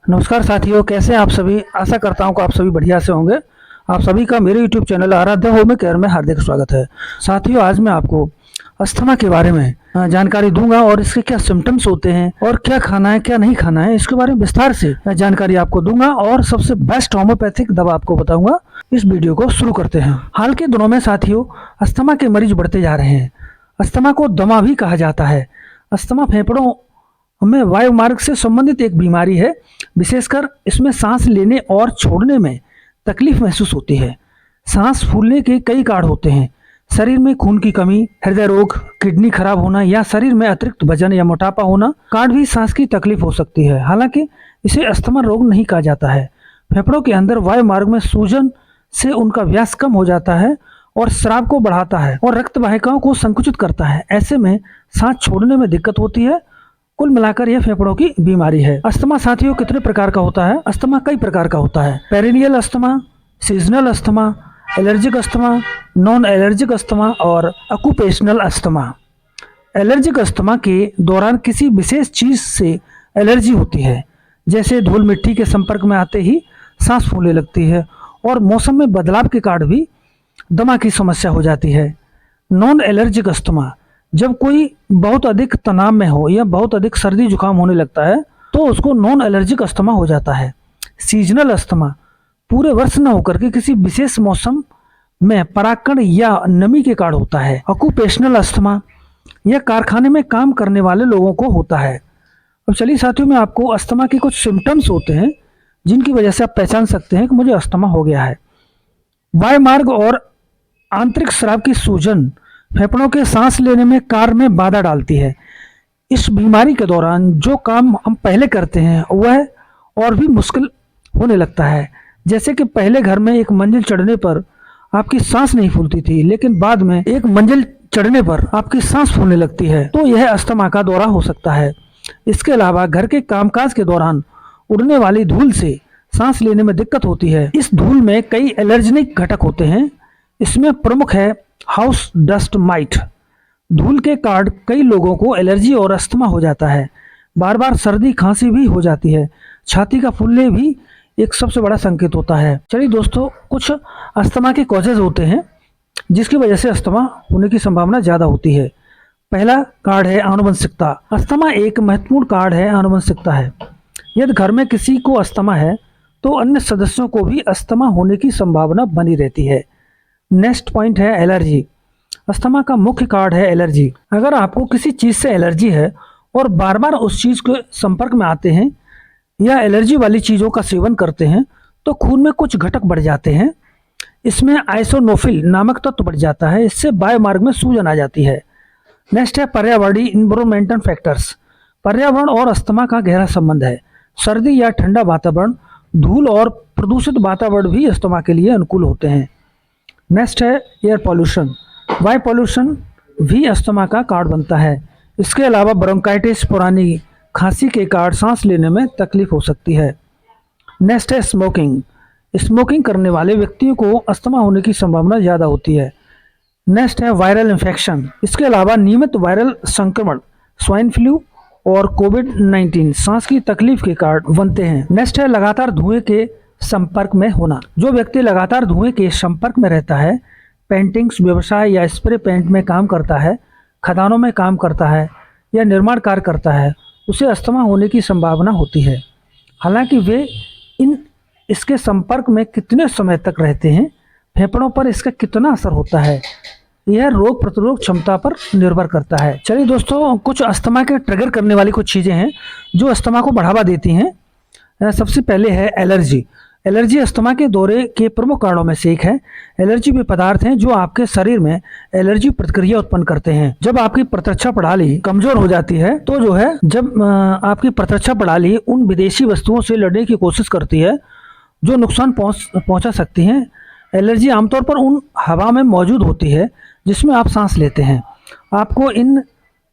नमस्कार साथियों, कैसे हैं आप सभी। आशा करता हूं कि आप सभी बढ़िया से होंगे। आप सभी का मेरे YouTube चैनल आराध्य होम केयर में हार्दिक स्वागत है। साथियों, आज मैं आपको अस्थमा के बारे में जानकारी दूंगा और इसके क्या सिम्टम्स होते हैं और क्या खाना है क्या नहीं खाना है, इसके बारे में विस्तार से जानकारी आपको दूंगा और सबसे बेस्ट होम्योपैथिक दवा आपको बताऊंगा। इस वीडियो को शुरू करते हैं। हाल के दिनों में साथियों, अस्थमा के मरीज बढ़ते जा रहे हैं। अस्थमा को दमा भी कहा जाता है। अस्थमा फेफड़ों में वायु मार्ग से संबंधित एक बीमारी है। विशेषकर इसमें सांस लेने और छोड़ने में तकलीफ महसूस होती है। सांस फूलने के कई कारण होते हैं। शरीर में खून की कमी, हृदय रोग, किडनी खराब होना या शरीर में अतिरिक्त वजन या मोटापा होना कारण भी सांस की तकलीफ हो सकती है। हालांकि इसे अस्थमा रोग नहीं कहा जाता है। फेफड़ों के अंदर वायु मार्ग में सूजन से उनका व्यास कम हो जाता है और स्राव को बढ़ाता है और रक्त वाहिकाओं को संकुचित करता है। ऐसे में सांस छोड़ने में दिक्कत होती है। कुल मिलाकर यह फेफड़ों की बीमारी है। अस्थमा साथियों कितने प्रकार का होता है? अस्थमा कई प्रकार का होता है। Perennial asthma, seasonal asthma, allergic asthma, non allergic asthma और ऑक्यूपेशनल अस्थमा। एलर्जिक अस्थमा के दौरान किसी विशेष चीज से एलर्जी होती है, जैसे धूल मिट्टी के संपर्क में आते ही सांस फूलने लगती है और मौसम में बदलाव के कारण भी दमा की समस्या हो जाती है। नॉन एलर्जिक अस्थमा, जब कोई बहुत अधिक तनाव में हो या बहुत अधिक सर्दी जुकाम होने लगता है तो उसको नॉन एलर्जिक अस्थमा हो जाता है। सीजनल अस्थमा, पूरे वर्ष न होकर के किसी विशेष मौसम में परागकण या नमी के कारण होता है। ऑक्यूपेशनल अस्थमा, यह कारखाने में काम करने वाले लोगों को होता है। अब चलिए साथियों, मैं आपको अस्थमा के कुछ सिम्टम्स होते हैं जिनकी वजह से आप पहचान सकते हैं कि मुझे अस्थमा हो गया है। वायुमार्ग और आंतरिक स्राव की सूजन फेफड़ों के सांस लेने में कार्य में बाधा डालती है। इस बीमारी के दौरान जो काम हम पहले करते हैं वह और भी मुश्किल होने लगता है। जैसे कि पहले घर में एक मंजिल चढ़ने पर आपकी सांस नहीं फूलती थी, लेकिन बाद में एक मंजिल चढ़ने पर आपकी सांस फूलने लगती है, तो यह अस्थमा का दौरा हो सकता है। इसके अलावा घर के कामकाज के दौरान उड़ने वाली धूल से सांस लेने में दिक्कत होती है। इस धूल में कई एलर्जेनिक घटक होते हैं। इसमें प्रमुख है हाउस डस्ट माइट। धूल के कारण कई लोगों को एलर्जी और अस्थमा हो जाता है। बार बार सर्दी खांसी भी हो जाती है। छाती का फूलने भी एक सबसे बड़ा संकेत होता है। चलिए दोस्तों, कुछ अस्थमा के कॉजेज होते हैं जिसकी वजह से अस्थमा होने की संभावना ज़्यादा होती है। पहला कारण है आनुवंशिकता। अस्थमा एक महत्वपूर्ण कारण है आनुवंशिकता है। यदि घर में किसी को अस्थमा है तो अन्य सदस्यों को भी अस्थमा होने की संभावना बनी रहती है। नेक्स्ट पॉइंट है एलर्जी। अस्थमा का मुख्य कारण है एलर्जी। अगर आपको किसी चीज़ से एलर्जी है और बार बार उस चीज़ के संपर्क में आते हैं या एलर्जी वाली चीज़ों का सेवन करते हैं तो खून में कुछ घटक बढ़ जाते हैं। इसमें आइसोनोफिल नामक तत्व बढ़ जाता है। इससे वायुमार्ग में सूजन आ जाती है। नेक्स्ट है पर्यावरणीय इन्वायरमेंटल फैक्टर्स। पर्यावरण और अस्थमा का गहरा संबंध है। सर्दी या ठंडा वातावरण, धूल और प्रदूषित वातावरण भी अस्थमा के लिए अनुकूल होते हैं। नेक्स्ट है एयर पॉल्यूशन। वायु पॉल्यूशन भी अस्थमा का कारण बनता है। इसके अलावा ब्रोंकाइटिस, पुरानी खांसी के कारण सांस लेने में तकलीफ हो सकती है। नेक्स्ट है स्मोकिंग। स्मोकिंग करने वाले व्यक्तियों को अस्थमा होने की संभावना ज़्यादा होती है। नेक्स्ट है वायरल इन्फेक्शन। इसके अलावा नियमित वायरल संक्रमण, स्वाइन फ्लू और कोविड-19 सांस की तकलीफ के कारण बनते हैं। नेक्स्ट है लगातार धुएं के संपर्क में होना। जो व्यक्ति लगातार धुएं के संपर्क में रहता है, पेंटिंग्स व्यवसाय या स्प्रे पेंट में काम करता है, खदानों में काम करता है या निर्माण कार्य करता है, उसे अस्थमा होने की संभावना होती है। हालांकि वे इसके संपर्क में कितने समय तक रहते हैं, फेफड़ों पर इसका कितना असर होता है, यह रोग प्रतिरोधक क्षमता पर निर्भर करता है। चलिए दोस्तों, कुछ अस्थमा के ट्रिगर करने वाली कुछ चीज़ें हैं जो अस्थमा को बढ़ावा देती हैं। सबसे पहले है एलर्जी। एलर्जी अस्थमा के दौरे के प्रमुख कारणों में से एक है। एलर्जी वे पदार्थ हैं जो आपके शरीर में एलर्जी प्रतिक्रिया उत्पन्न करते हैं। जब आपकी प्रतिरक्षा प्रणाली कमजोर हो जाती है तो जब आपकी प्रतिरक्षा प्रणाली उन विदेशी वस्तुओं से लड़ने की कोशिश करती है जो नुकसान पहुंचा सकती हैं। एलर्जी आमतौर पर उन हवा में मौजूद होती है जिसमें आप सांस लेते हैं। आपको इन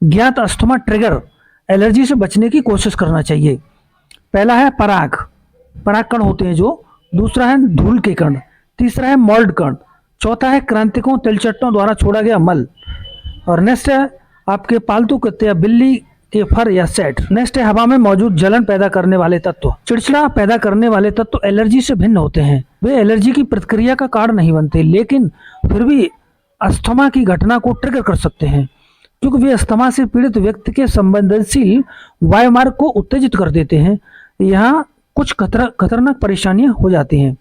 ज्ञात अस्थमा ट्रिगर एलर्जी से बचने की कोशिश करना चाहिए। पहला है पराग कण होते हैं जो, दूसरा है धूल के कण, तीसरा है मोल्ड कण, चौथा है क्रांतिकों तिलचट्टों द्वारा छोड़ा गया मल और नेक्स्ट है आपके पालतू कुत्ते या बिल्ली केफर या सेट। नेक्स्ट है हवा में मौजूद जलन पैदा करने वाले तत्व। चिड़चिड़ा पैदा करने वाले तत्व एलर्जी से भिन्न होते हैं। वे एलर्जी की प्रतिक्रिया का कारण नहीं बनते, लेकिन फिर भी अस्थमा की घटना को ट्रिगर कर सकते हैं, क्योंकि वे अस्थमा से पीड़ित व्यक्ति के संवेदनशील वायुमार्ग को उत्तेजित कर देते हैं। यहाँ कुछ खतरनाक परेशानियां हो जाती हैं।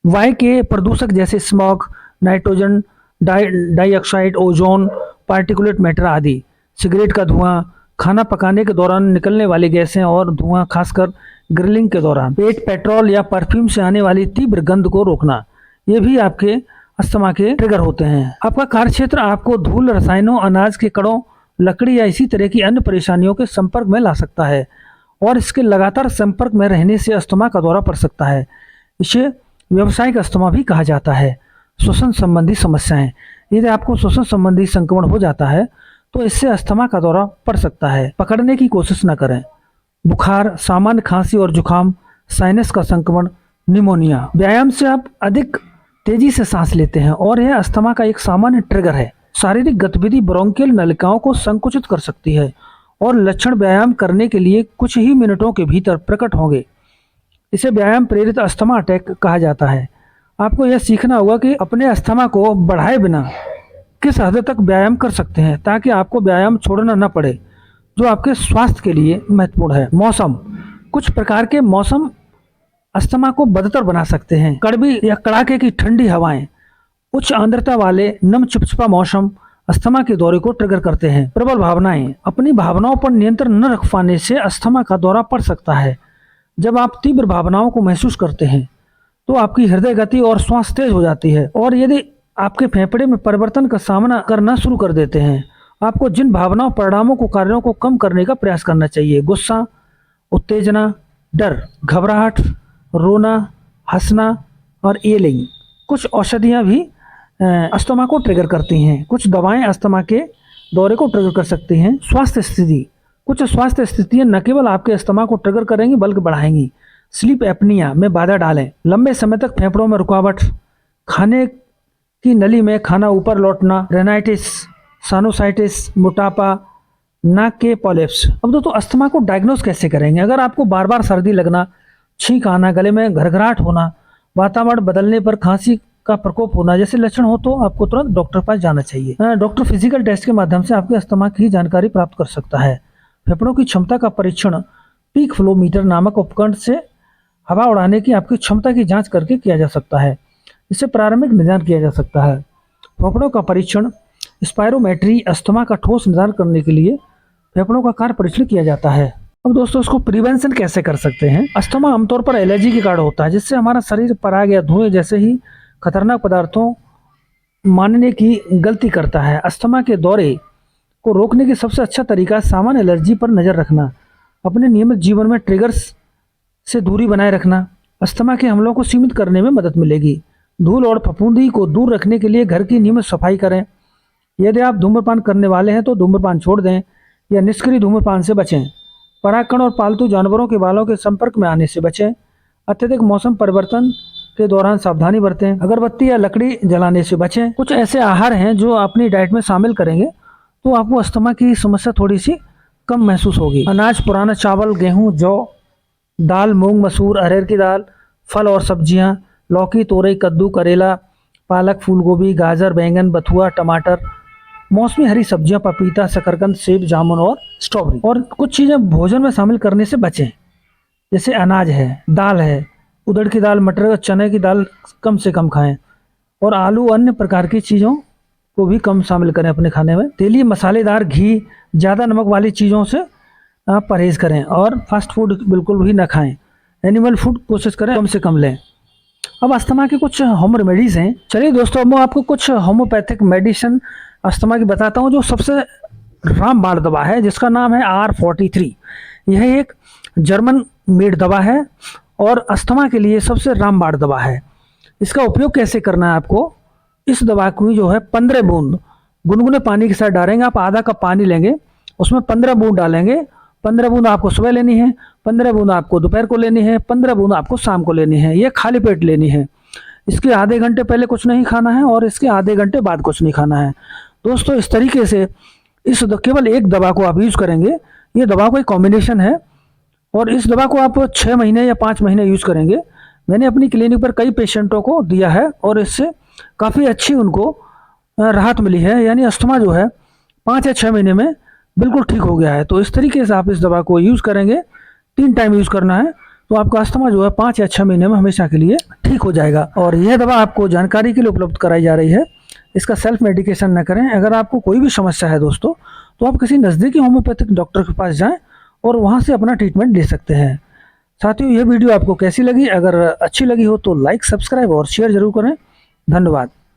वायु के प्रदूषक जैसे smog, nitrogen dioxide, ozone, particulate matter आदि, सिगरेट का धुआं, खाना पकाने के दौरान निकलने वाली गैसें और धुआं, खासकर ग्रिलिंग के दौरान, पेट्रोल या परफ्यूम से आने वाली तीव्र गंध को रोकना, ये भी आपके अस्थमा के ट्रिगर होते हैं। आपका कार्य क्षेत्र आपको धूल, रसायनों, अनाज के कणों, लकड़ी या इसी तरह की अन्य परेशानियों के संपर्क में ला सकता है, और इसके लगातार संपर्क में रहने से अस्थमा का दौरा पड़ सकता है। इसे व्यावसायिक अस्थमा भी कहा जाता है। श्वसन संबंधी समस्याएं, यदि आपको श्वसन संबंधी संक्रमण हो जाता है तो इससे अस्थमा का दौरा पड़ सकता है। पकड़ने की कोशिश न करें। बुखार, सामान्य खांसी और जुकाम, साइनस का संक्रमण, निमोनिया। व्यायाम से आप अधिक तेजी से सांस लेते हैं और यह अस्थमा का एक सामान्य ट्रिगर है। शारीरिक गतिविधि ब्रोंकियल नलिकाओं को संकुचित कर सकती है और लक्षण व्यायाम करने के लिए कुछ ही मिनटों के भीतर प्रकट होंगे। इसे व्यायाम प्रेरित अस्थमा अटैक कहा जाता है। आपको यह सीखना होगा कि अपने अस्थमा को बढ़ाए बिना किस हद तक व्यायाम कर सकते हैं, ताकि आपको व्यायाम छोड़ना न पड़े, जो आपके स्वास्थ्य के लिए महत्वपूर्ण है। मौसम, कुछ प्रकार के मौसम अस्थमा को बदतर बना सकते हैं। कड़वी या कड़ाके की ठंडी हवाएं, उच्च आर्द्रता वाले नम चिपचिपा मौसम अस्थमा के दौरे को ट्रिगर करते हैं। प्रबल भावनाएं, अपनी भावनाओं पर नियंत्रण न रख पाने से अस्थमा का दौरा पड़ सकता है। जब आप तीव्र भावनाओं को महसूस करते हैं तो आपकी हृदय गति और श्वास तेज हो जाती है, और यदि आपके फेफड़े में परिवर्तन का सामना करना शुरू कर देते हैं। आपको जिन भावनाओं, परिणामों को, कार्यों को कम करने का प्रयास करना चाहिए। गुस्सा, उत्तेजना, डर, घबराहट, रोना, हंसना और येलिंग। कुछ औषधियाँ भी अस्थमा को ट्रिगर करती हैं। कुछ दवाएं अस्थमा के दौरे को ट्रिगर कर सकती हैं। स्वास्थ्य स्थिति, कुछ स्वास्थ्य स्थितियां न केवल आपके अस्थमा को ट्रिगर करेंगी बल्कि बढ़ाएंगी। स्लीप एपनिया में बाधा डालें। लंबे समय तक फेफड़ों में रुकावट, खाने की नली में खाना ऊपर लौटना, रेनाइटिस, साइनोसाइटिस, मोटापा, नाक के पॉलिप्स। अब दोस्तों अस्थमा को डायग्नोस कैसे करेंगे? अगर आपको बार बार सर्दी लगना, छींक आना, गले में घरघराहट होना, वातावरण बदलने पर खांसी का प्रकोप होना जैसे लक्षण हो तो आपको तुरंत डॉक्टर पास जाना चाहिए। डॉक्टर फिजिकल टेस्ट के माध्यम से आपके अस्थमा की जानकारी प्राप्त कर सकता है। फेफड़ों की क्षमता का परीक्षण पीक फ्लो मीटर नामक उपकरण से हवा उड़ाने की आपकी क्षमता की जांच करके किया जा सकता है। इससे प्रारंभिक निदान किया जा सकता है। फेफड़ों का परीक्षण स्पायरोमेट्री, अस्थमा का ठोस निदान करने के लिए फेफड़ों का कार्य परीक्षण किया जाता है। अब दोस्तों इसको प्रिवेंशन कैसे कर सकते हैं? अस्थमा आमतौर पर एलर्जी के कारण होता है, जिससे हमारा शरीर पराग या धुएं जैसे ही खतरनाक पदार्थों मानने की गलती करता है। अस्थमा के दौरे को रोकने की सबसे अच्छा तरीका सामान्य एलर्जी पर नज़र रखना, अपने नियमित जीवन में ट्रिगर्स से दूरी बनाए रखना अस्थमा के हमलों को सीमित करने में मदद मिलेगी। धूल और फफूंदी को दूर रखने के लिए घर की नियमित सफाई करें। यदि आप धूम्रपान करने वाले हैं तो धूम्रपान छोड़ दें या निष्क्रिय धूम्रपान से बचें। परागकण और पालतू जानवरों के बालों के संपर्क में आने से बचें। अत्यधिक मौसम परिवर्तन के दौरान सावधानी बरतें। अगरबत्ती या लकड़ी जलाने से बचें। कुछ ऐसे आहार हैं जो अपनी डाइट में शामिल करेंगे तो आपको अस्थमा की समस्या थोड़ी सी कम महसूस होगी। अनाज, पुराना चावल, गेहूं, जौ, दाल, मूंग, मसूर, अरहर की दाल, फल और सब्जियां, लौकी, तोरई, कद्दू, करेला, पालक, फूलगोभी, गाजर, बैंगन, बथुआ, टमाटर, मौसमी हरी सब्जियां, पपीता, शकरकंद, सेब, जामुन और स्ट्रॉबेरी। और कुछ चीज़ें भोजन में शामिल करने से बचें, जैसे अनाज है, दाल है, उड़द की दाल, मटर, चने की दाल कम से कम खाएं, और आलू, अन्य प्रकार की चीज़ों को भी कम शामिल करें अपने खाने में। तेली, मसालेदार, घी, ज़्यादा नमक वाली चीज़ों से आप परहेज़ करें और फास्ट फूड बिल्कुल भी ना खाएं। एनिमल फूड कोशिश करें कम से कम लें। अब अस्थमा के कुछ होम रेमेडीज़ हैं। चलिए दोस्तों, अब मैं आपको कुछ होम्योपैथिक मेडिसिन अस्थमा की बताता हूँ, जो सबसे रामबाण दवा है, जिसका नाम है R43। यह एक जर्मन मेड दवा है और अस्थमा के लिए सबसे रामबाण दवा है। इसका उपयोग कैसे करना है आपको? इस दवा को जो है 15 बूंद गुनगुने पानी के साथ डालेंगे। आप आधा कप पानी लेंगे, उसमें 15 बूंद डालेंगे। 15 बूंद आपको सुबह लेनी है, 15 बूंद आपको दोपहर को लेनी है, 15 बूंद आपको शाम को लेनी है। ये खाली पेट लेनी है। इसके आधे घंटे पहले कुछ नहीं खाना है और इसके आधे घंटे बाद कुछ नहीं खाना है। दोस्तों इस तरीके से केवल एक दवा को आप यूज़ करेंगे, ये दवा का एक कॉम्बिनेशन है और इस दवा को आप 6 महीने या 5 महीने यूज़ करेंगे। मैंने अपनी क्लिनिक पर कई पेशेंटों को दिया है और इससे काफ़ी अच्छी उनको राहत मिली है, यानी अस्थमा जो है 5 या 6 महीने में बिल्कुल ठीक हो गया है। तो इस तरीके से आप इस दवा को यूज़ करेंगे, 3 टाइम यूज़ करना है, तो आपका अस्थमा जो है 5 या 6 महीने में हमेशा के लिए ठीक हो जाएगा। और यह दवा आपको जानकारी के लिए उपलब्ध कराई जा रही है, इसका सेल्फ मेडिकेशन न करें। अगर आपको कोई भी समस्या है दोस्तों, तो आप किसी नज़दीकी होम्योपैथिक डॉक्टर के पास जाएं और वहाँ से अपना ट्रीटमेंट ले सकते हैं। साथियों, यह वीडियो आपको कैसी लगी? अगर अच्छी लगी हो तो लाइक, सब्सक्राइब और शेयर जरूर करें। धन्यवाद।